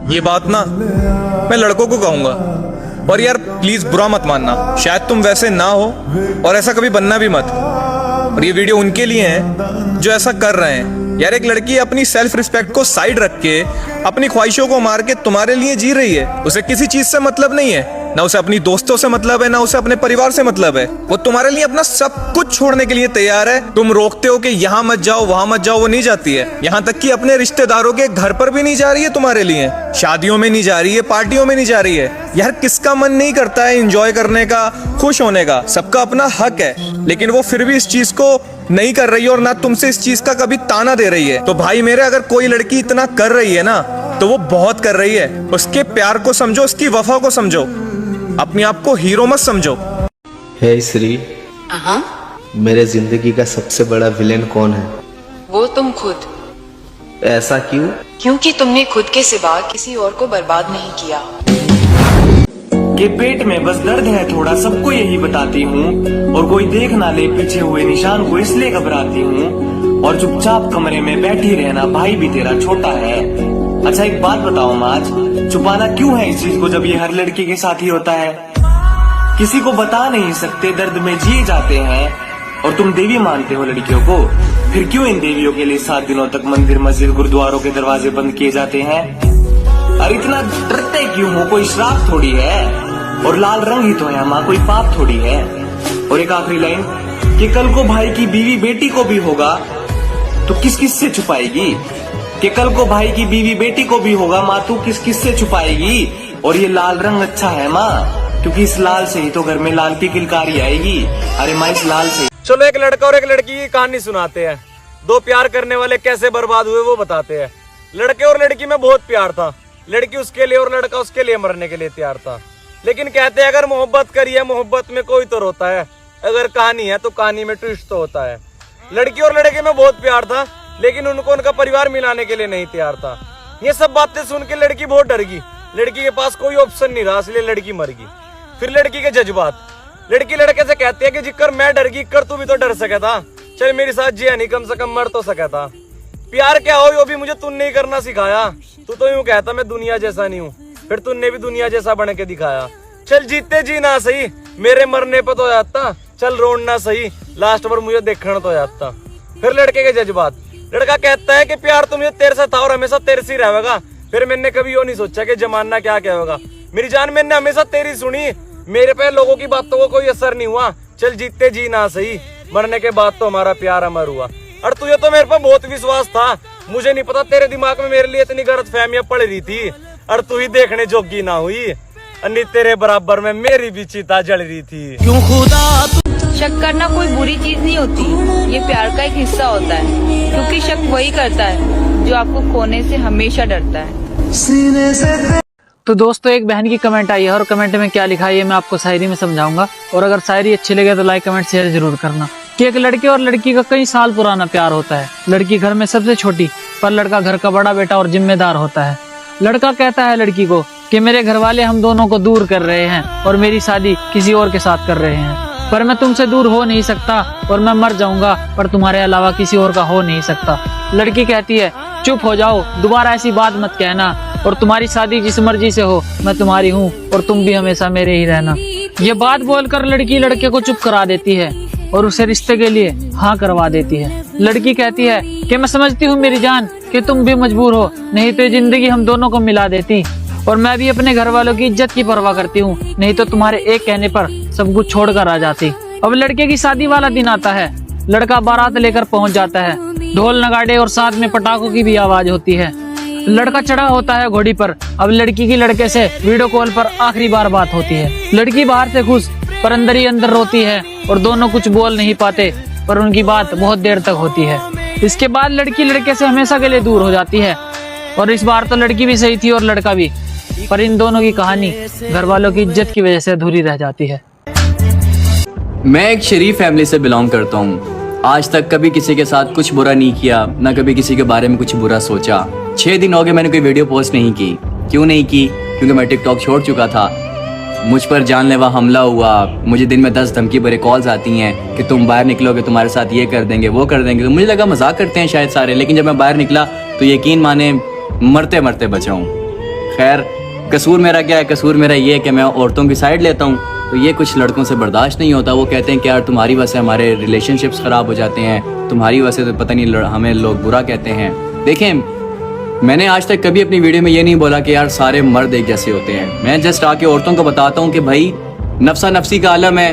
ये बात ना मैं लड़कों को कहूंगा, और यार प्लीज बुरा मत मानना, शायद तुम वैसे ना हो और ऐसा कभी बनना भी मत। और ये वीडियो उनके लिए है जो ऐसा कर रहे हैं। यार एक लड़की अपनी सेल्फ रिस्पेक्ट को साइड रख के अपनी ख्वाहिशों को मार के तुम्हारे लिए जी रही है। उसे किसी चीज से मतलब नहीं है, ना उसे अपनी दोस्तों से मतलब है, ना उसे अपने परिवार से मतलब है। वो तुम्हारे लिए अपना सब कुछ छोड़ने के लिए तैयार है। तुम रोकते हो कि यहाँ मत जाओ वहां मत जाओ, वो नहीं जाती है। यहाँ तक कि अपने रिश्तेदारों के घर पर भी नहीं जा रही है तुम्हारे लिए, शादियों में नहीं जा रही है, पार्टियों में नहीं जा रही है। यार किसका मन नहीं करता है एंजॉय करने का, खुश होने का, सबका अपना हक है। लेकिन वो फिर भी इस चीज को नहीं कर रही है और ना तुमसे इस चीज का कभी ताना दे रही है। तो भाई मेरे, अगर कोई लड़की इतना कर रही है ना तो वो बहुत कर रही है। उसके प्यार को समझो, उसकी वफा को समझो, अपने आप को हीरो मत समझो। हे श्री, मेरे जिंदगी का सबसे बड़ा विलेन कौन है? वो तुम खुद। ऐसा क्यों? क्योंकि तुमने खुद के सिवा किसी और को बर्बाद नहीं किया। के पेट में बस दर्द है थोड़ा, सबको यही बताती हूँ, और कोई देख ना ले पीछे हुए निशान को इसलिए घबराती हूँ, और चुपचाप कमरे में बैठी रहना, भाई भी तेरा छोटा है। अच्छा एक बात बताओ माज, छुपाना क्यों है इस चीज को जब ये हर लड़की के साथ ही होता है? किसी को बता नहीं सकते, दर्द में जिए जाते हैं, और तुम देवी मानते हो लड़कियों को। फिर क्यों इन देवियों के लिए 7 दिनों तक मंदिर मस्जिद गुरुद्वारों के दरवाजे बंद किए जाते हैं? और इतना डरते क्यों हो? कोई श्राप थोड़ी है, और लाल रंग ही तो है माँ, कोई पाप थोड़ी है। और एक आखिरी लाइन, कि कल को भाई की बीवी बेटी को भी होगा तो किस किस से छुपाएगी? कि कल को भाई की बीवी बेटी को भी होगा माँ, तू किस किस से छुपाएगी? और ये लाल रंग अच्छा है माँ, क्योंकि इस लाल से ही तो घर में लाल की किलकारी आएगी। अरे माँ इस लाल से। चलो एक लड़का और एक लड़की की कहानी सुनाते हैं। दो प्यार करने वाले कैसे बर्बाद हुए वो बताते हैं। लड़के और लड़की में बहुत प्यार था, लड़की उसके लिए और लड़का उसके लिए मरने के लिए तैयार था। लेकिन कहते हैं अगर मोहब्बत करी है, मोहब्बत में कोई तो रोता है, अगर कहानी है तो कहानी में ट्विस्ट तो होता है। लड़की और लड़के में बहुत प्यार था, लेकिन उनको उनका परिवार मिलाने के लिए नहीं तैयार था। ये सब बातें सुन के लड़की बहुत डर गई। लड़की के पास कोई ऑप्शन नहीं रहा, इसलिए लड़की मर गई। फिर लड़की के जज्बात, लड़की लड़के से कहती है कि जिक्र मैं डर गई, कर तू भी तो डर सके था, चल मेरे साथ जिया नहीं, कम से कम मर तो सका था। प्यार क्या हो यो भी मुझे तूने नहीं करना सिखाया, तू तो यूं कहता मैं दुनिया जैसा नहीं हूँ, फिर तूने भी दुनिया जैसा बन के दिखाया। चल जीते जी ना सही, मेरे मरने पे तो जाता, चल रोना सही, लास्ट पर मुझे देखना तो जाता। फिर लड़के के जज्बात, लड़का कहता है कि प्यार तो मुझे तेरे से था और हमेशा तेरे से रहेगा। फिर मैंने कभी यो नहीं सोचा कि जमाना क्या कहेगा। मेरी जान मैंने हमेशा तेरी सुनी, मेरे पे लोगों की बातों को कोई असर नहीं हुआ। चल जीते जी ना सही, मरने के बाद तो हमारा प्यार अमर हुआ। और तुझे तो मेरे पर बहुत विश्वास था, मुझे नहीं पता तेरे दिमाग में मेरे लिए इतनी गलतफहमियां पड़ रही थी, और तू ही देखने जोगी ना हुई, अन्नी तेरे बराबर में मेरी भी चिता जल रही थी। क्यों खुदा शक करना कोई बुरी चीज नहीं होती, ये प्यार का एक हिस्सा होता है, क्योंकि शक वही करता है जो आपको खोने से हमेशा डरता है। तो दोस्तों एक बहन की कमेंट आई है, और कमेंट में क्या लिखा है ये मैं आपको शायरी में समझाऊंगा, और अगर शायरी अच्छी लगे तो लाइक कमेंट शेयर जरूर करना। कि एक लड़के और लड़की का कई साल पुराना प्यार होता है। लड़की घर में सबसे छोटी, पर लड़का घर का बड़ा बेटा और जिम्मेदार होता है। लड़का कहता है लड़की को कि मेरे घर वाले हम दोनों को दूर कर रहे हैं और मेरी शादी किसी और के साथ कर रहे हैं, पर मैं तुमसे दूर हो नहीं सकता, और मैं मर जाऊंगा पर तुम्हारे अलावा किसी और का हो नहीं सकता। लड़की कहती है चुप हो जाओ, दोबारा ऐसी बात मत कहना, और तुम्हारी शादी जिस मर्जी से हो, मैं तुम्हारी हूँ और तुम भी हमेशा मेरे ही रहना। ये बात बोलकर लड़की लड़के को चुप करा देती है और उसे रिश्ते के लिए हाँ करवा देती है। लड़की कहती है कि मैं समझती हूँ मेरी जान कि तुम भी मजबूर हो, नहीं तो जिंदगी हम दोनों को मिला देती, और मैं भी अपने घर वालों की इज्जत की परवाह करती हूँ, नहीं तो तुम्हारे एक कहने पर सब कुछ छोड़कर आ जाती। अब लड़के की शादी वाला दिन आता है, लड़का बारात लेकर पहुँच जाता है, ढोल नगाड़े और साथ में पटाखों की भी आवाज होती है। लड़का चढ़ा होता है घोड़ी पर। अब लड़की की लड़के से वीडियो कॉल पर आखिरी बार बात होती है। लड़की बाहर से खुश पर अंदर ही अंदर रोती है, और दोनों कुछ बोल नहीं पाते, पर उनकी बात बहुत देर तक होती है। इसके बाद लड़की लड़के से हमेशा के लिए दूर हो जाती है, और इस बार तो लड़की भी सही थी और लड़का भी, पर इन दोनों की कहानी घर वालों की इज्जत की वजह से अधूरी रह जाती है। मैं एक शरीफ फैमिली से बिलोंग करता हूँ। आज तक कभी किसी के साथ कुछ बुरा नहीं किया, ना कभी किसी के बारे में कुछ बुरा सोचा। 6 दिन हो गए मैंने कोई वीडियो पोस्ट नहीं की। क्यों नहीं की? क्योंकि मैं टिकटॉक छोड़ चुका था। मुझ पर जानलेवा हमला हुआ, मुझे दिन में 10 धमकी भरे कॉल्स आती हैं कि तुम बाहर निकलोगे तुम्हारे साथ ये कर देंगे वो कर देंगे। तो मुझे लगा मजाक करते हैं शायद सारे, लेकिन जब मैं बाहर निकला तो यकीन माने मरते मरते बचा हूँ। खैर कसूर मेरा क्या है, कसूर मेरा ये है कि मैं औरतों की साइड लेता हूँ, तो ये कुछ लड़कों से बर्दाश्त नहीं होता। वो कहते हैं कि यार तुम्हारी वजह से हमारे रिलेशनशिप्स ख़राब हो जाते हैं, तुम्हारी वजह से तो पता नहीं हमें लोग बुरा कहते हैं। देखें, मैंने आज तक कभी अपनी वीडियो में ये नहीं बोला कि यार सारे मर्द एक जैसे होते हैं। मैं जस्ट आके औरतों को बताता हूँ कि भाई नफ्सा नफ्सी का आलम है,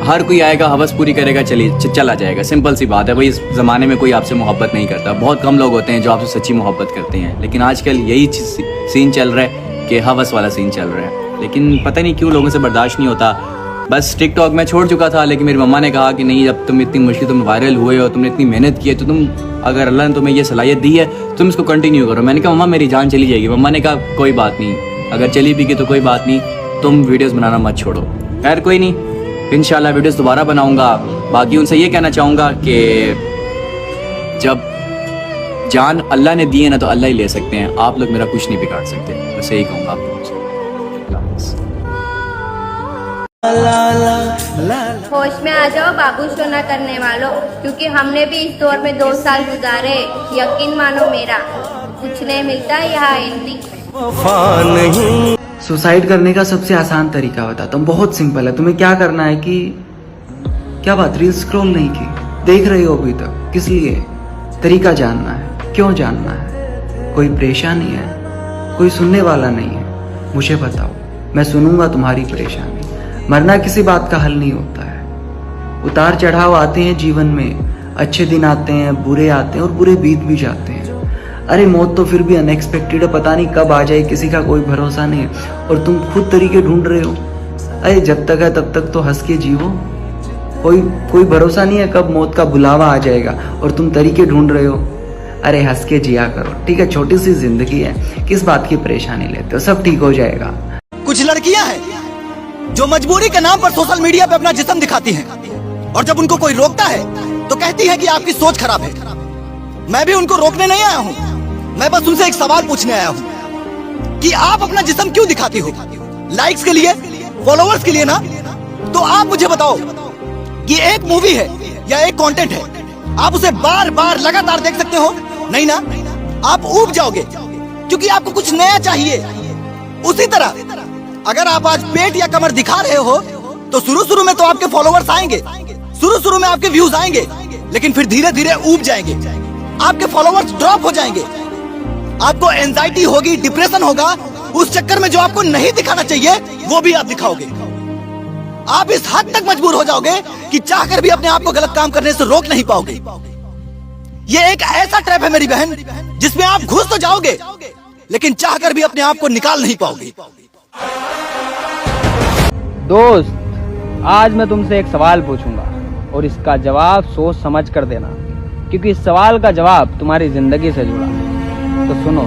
हर कोई आएगा, हवस पूरी करेगा, चला जाएगा। सिंपल सी बात है भाई, इस ज़माने में कोई आपसे मोहब्बत नहीं करता। बहुत कम लोग होते हैं जो आपसे सच्ची मोहब्बत करते हैं, लेकिन आजकल यही सीन चल रहा है कि हवस वाला सीन चल रहा है। लेकिन पता नहीं क्यों लोगों से बर्दाश्त नहीं होता। बस टिकटॉक मैं छोड़ चुका था, लेकिन मेरी मम्मा ने कहा कि नहीं, जब तुम इतनी मुश्किल तुम वायरल हुए हो, तुमने इतनी मेहनत की है, तो तुम अगर अल्लाह ने तुम्हें ये सलाहियत दी है तुम इसको कंटिन्यू करो। मैंने कहा मम्मा मेरी जान चली जाएगी। मम्मा ने कहा कोई बात नहीं, अगर चली भी गई तो कोई बात नहीं, तुम वीडियोस बनाना मत छोड़ो। खैर कोई नहीं, इंशाल्लाह वीडियोस दोबारा बनाऊंगा। बाकी उनसे ये कहना चाहूँगा कि जब जान अल्लाह ने दी है ना तो अल्लाह ही ले सकते हैं, आप लोग मेरा कुछ नहीं बिगाड़ सकते। बस यही कहूँगा आप लोगों से। होश में आ जाओ बाबू सोना करने वालों, क्योंकि हमने भी इस दौर में 2 साल गुजारे। यकीन मानो मेरा, कुछ नहीं मिलता यहाँ एंटी। सुसाइड करने का सबसे आसान तरीका बताता हूँ, बहुत सिंपल है। तुम्हें क्या करना है कि क्या बात, रील स्क्रॉल नहीं की, देख रही हो अभी तक, किस लिए? तरीका जानना है, क्यों जानना है? कोई परेशानी है, कोई सुनने वाला नहीं है, मुझे बताओ, मैं सुनूंगा तुम्हारी परेशानी। मरना किसी बात का हल नहीं होता है। उतार चढ़ाव आते हैं जीवन में, अच्छे दिन आते हैं, बुरे आते हैं और बुरे बीत भी जाते हैं। अरे मौत तो फिर भी अनएक्सपेक्टेड है, पता नहीं कब आ जाए, किसी का कोई भरोसा नहीं है और तुम खुद तरीके ढूंढ रहे हो। अरे जब तक है तब तक तो हंस के जीवो, कोई भरोसा नहीं है कब मौत का बुलावा आ जाएगा और तुम तरीके ढूंढ रहे हो। अरे हंस के जिया करो, ठीक है? छोटी सी जिंदगी है, किस बात की परेशानी लेते हो, सब ठीक हो जाएगा। कुछ लड़कियां हैं जो मजबूरी के नाम पर सोशल मीडिया पे अपना जिस्म दिखाती हैं, और जब उनको कोई रोकता है तो कहती है कि आपकी सोच खराब है। मैं भी उनको रोकने नहीं आया हूँ, मैं बस उनसे एक सवाल पूछने आया हूँ कि आप अपना जिस्म क्यों दिखाती हो? लाइक्स के लिए, फॉलोअर्स के लिए ना? तो आप मुझे बताओ कि एक मूवी है या एक कंटेंट है, आप उसे बार बार लगातार देख सकते हो? नहीं ना, आप ऊब जाओगे क्योंकि आपको कुछ नया चाहिए। उसी तरह अगर आप आज पेट या कमर दिखा रहे हो तो शुरू में तो आपके फॉलोअर्स आएंगे, शुरू में आपके व्यूज आएंगे, लेकिन फिर धीरे धीरे ऊब जाएंगे, आपके फॉलोअर्स ड्रॉप हो जाएंगे, आपको एंजाइटी होगी, डिप्रेशन होगा। उस चक्कर में जो आपको नहीं दिखाना चाहिए वो भी आप दिखाओगे। आप इस हद तक मजबूर हो जाओगे कि चाहकर भी अपने आप को गलत काम करने से रोक नहीं पाओगे। ये एक ऐसा ट्रैप है मेरी बहन, जिसमें आप घुस तो जाओगे लेकिन चाहकर भी अपने आप को निकाल नहीं पाओगे। दोस्त, आज मैं तुमसे एक सवाल पूछूंगा और इसका जवाब सोच समझ कर देना, क्योंकि इस सवाल का जवाब तुम्हारी जिंदगी से जुड़ा है। तो सुनो,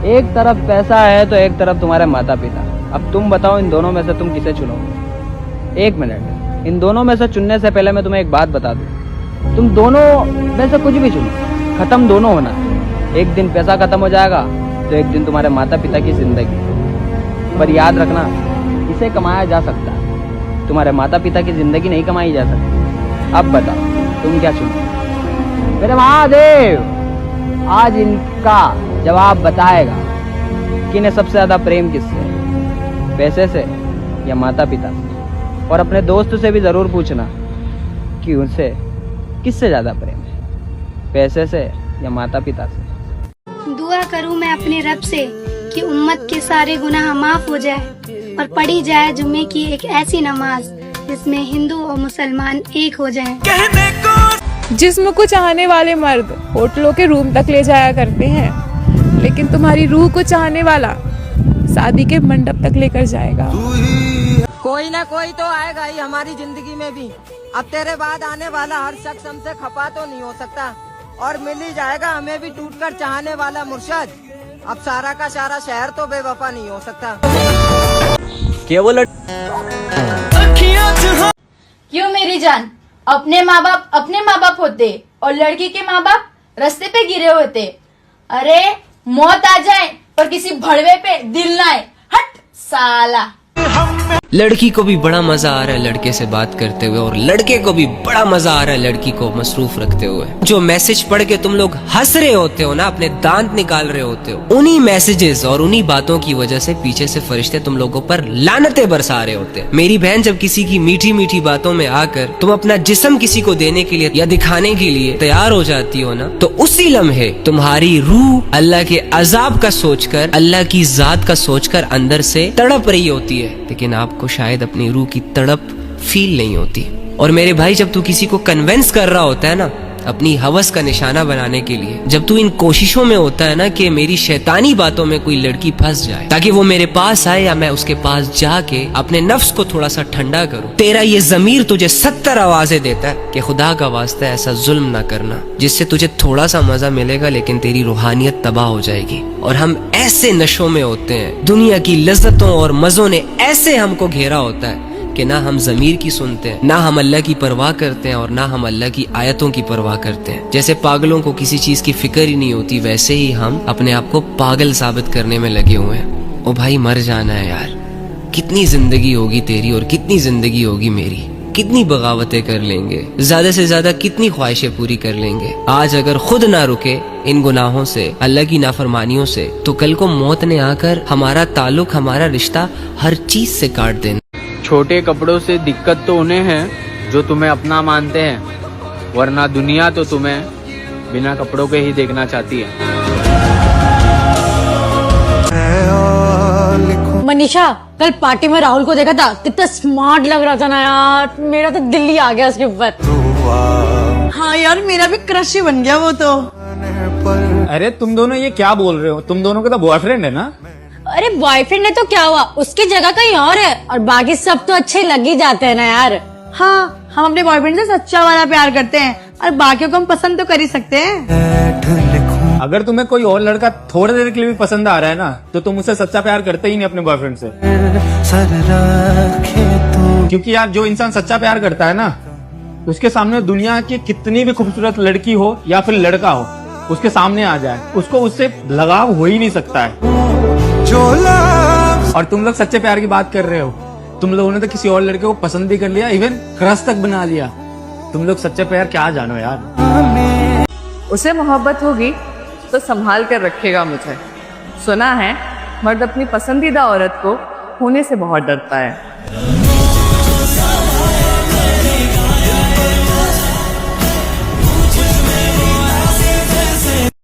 एक तरफ पैसा है तो एक तरफ तुम्हारे माता पिता। अब तुम बताओ इन दोनों में से तुम किसे चुनोगे? 1 मिनट, इन दोनों में से चुनने से पहले मैं तुम्हें एक बात बता दूं, तुम दोनों में से कुछ भी चुनो, खत्म दोनों होना है। एक दिन पैसा खत्म हो जाएगा तो एक दिन तुम्हारे माता पिता की जिंदगी। पर याद रखना, इसे कमाया जा सकता है, तुम्हारे माता पिता की जिंदगी नहीं कमाई जा सकती। अब बताओ तुम क्या चुनो? मेरे महादेव आज इनका जवाब बताएगा कि इन्हें सबसे ज्यादा प्रेम किससे है, पैसे से या माता पिता से। और अपने दोस्त से भी जरूर पूछना कि उनसे किससे ज्यादा प्रेम है, पैसे से या माता पिता से। दुआ करूं मैं अपने रब से कि उम्मत के सारे गुनाह माफ हो जाए और पढ़ी जाए जुम्मे की एक ऐसी नमाज जिसमें हिंदू और मुसलमान एक हो जाएं। जिस्म को चाहने वाले मर्द होटलों के रूम तक ले जाया करते हैं, लेकिन तुम्हारी रूह को चाहने वाला शादी के मंडप तक लेकर जाएगा। कोई ना कोई तो आएगा ही हमारी जिंदगी में भी। अब तेरे बाद आने वाला हर शख्स हमसे खफा तो नहीं हो सकता, और मिल ही जाएगा हमें भी टूटकर चाहने वाला मुर्शद। अब सारा का सारा शहर तो बेवफा नहीं हो सकता। केवल क्यों मेरी जान, अपने माँ बाप होते और लड़की के माँ बाप रास्ते पे गिरे होते। अरे मौत आ जाए पर किसी भड़वे पे दिल ना आए, हट साला। लड़की को भी बड़ा मजा आ रहा है लड़के से बात करते हुए, और लड़के को भी बड़ा मजा आ रहा है लड़की को मसरूफ रखते हुए। जो मैसेज पढ़ के तुम लोग हंस रहे होते हो ना, अपने दांत निकाल रहे होते हो, उन्हीं मैसेजेस और उन्हीं बातों की वजह से पीछे से फरिश्ते तुम लोगों पर लानतें बरसा रहे होते हैं। मेरी बहन, जब किसी की मीठी मीठी बातों में आकर तुम अपना जिस्म किसी को देने के लिए या दिखाने के लिए तैयार हो जाती हो ना, तो उसी लम्हे तुम्हारी रूह अल्लाह के अजाब का सोचकर, अल्लाह की जात का सोचकर अंदर से तड़प रही होती है, लेकिन आपको शायद अपनी रूह की तड़प फील नहीं होती। और मेरे भाई, जब तू किसी को कन्विंस कर रहा होता है ना अपनी हवस का निशाना बनाने के लिए, जब तू इन कोशिशों में होता है ना कि मेरी शैतानी बातों में कोई लड़की फंस जाए ताकि वो मेरे पास आए या मैं उसके पास जाके अपने नफ्स को थोड़ा सा ठंडा करूं, तेरा ये जमीर तुझे 70 आवाजें देता है कि खुदा का वास्ता ऐसा जुल्म ना करना, जिससे तुझे थोड़ा सा मजा मिलेगा लेकिन तेरी रूहानियत तबाह हो जाएगी। और हम ऐसे नशों में होते हैं, दुनिया की लज्जतों और मजों ने ऐसे हमको घेरा होता है कि ना हम ज़मीर की सुनते हैं, ना हम अल्लाह की परवाह करते हैं, और ना हम अल्लाह की आयतों की परवाह करते हैं। जैसे पागलों को किसी चीज की फिक्र ही नहीं होती, वैसे ही हम अपने आप को पागल साबित करने में लगे हुए हैं। ओ भाई, मर जाना है यार। कितनी जिंदगी होगी तेरी और कितनी जिंदगी होगी मेरी, कितनी बगावतें कर लेंगे, ज्यादा से ज्यादा कितनी ख्वाहिशें पूरी कर लेंगे। आज अगर खुद ना रुके इन गुनाहों से, अल्लाह की नाफरमानियों से, तो कल को मौत ने आकर हमारा ताल्लुक, हमारा रिश्ता हर चीज से काट देना। छोटे कपड़ों से दिक्कत तो उन्हें है जो तुम्हें अपना मानते हैं, वरना दुनिया तो तुम्हें बिना कपड़ों के ही देखना चाहती है। मनीषा, कल पार्टी में राहुल को देखा था, कितना स्मार्ट लग रहा था ना यार, मेरा तो दिल ही आ गया उसके ऊपर। हाँ यार, मेरा भी क्रश ही बन गया वो तो। अरे तुम दोनों ये क्या बोल रहे हो? तुम दोनों का तो बॉयफ्रेंड है ना? अरे बॉयफ्रेंड है तो क्या हुआ, उसकी जगह कहीं और है, और बाकी सब तो अच्छे लग ही जाते हैं ना यार। हाँ, हम अपने बॉयफ्रेंड से सच्चा वाला प्यार करते हैं, और बाकियों को हम पसंद तो कर ही सकते हैं। अगर तुम्हें कोई और लड़का थोड़ी देर के लिए भी पसंद आ रहा है ना, तो तुम उससे सच्चा प्यार करते ही नहीं अपने बॉयफ्रेंड से। क्योंकि यार, जो इंसान सच्चा प्यार करता है ना, उसके सामने दुनिया की कितनी भी खूबसूरत लड़की हो या फिर लड़का हो, उसके सामने आ जाए, उसको उससे लगाव हो ही नहीं सकता है। और तुम लोग सच्चे प्यार की बात कर रहे हो, तुम लोगों ने तो किसी और लड़के को पसंद भी कर लिया, इवन क्रश तक बना लिया। तुम लोग सच्चे प्यार क्या जानो यार। उसे मोहब्बत होगी तो संभाल कर रखेगा मुझे। सुना है मर्द अपनी पसंदीदा औरत को होने से बहुत डरता है।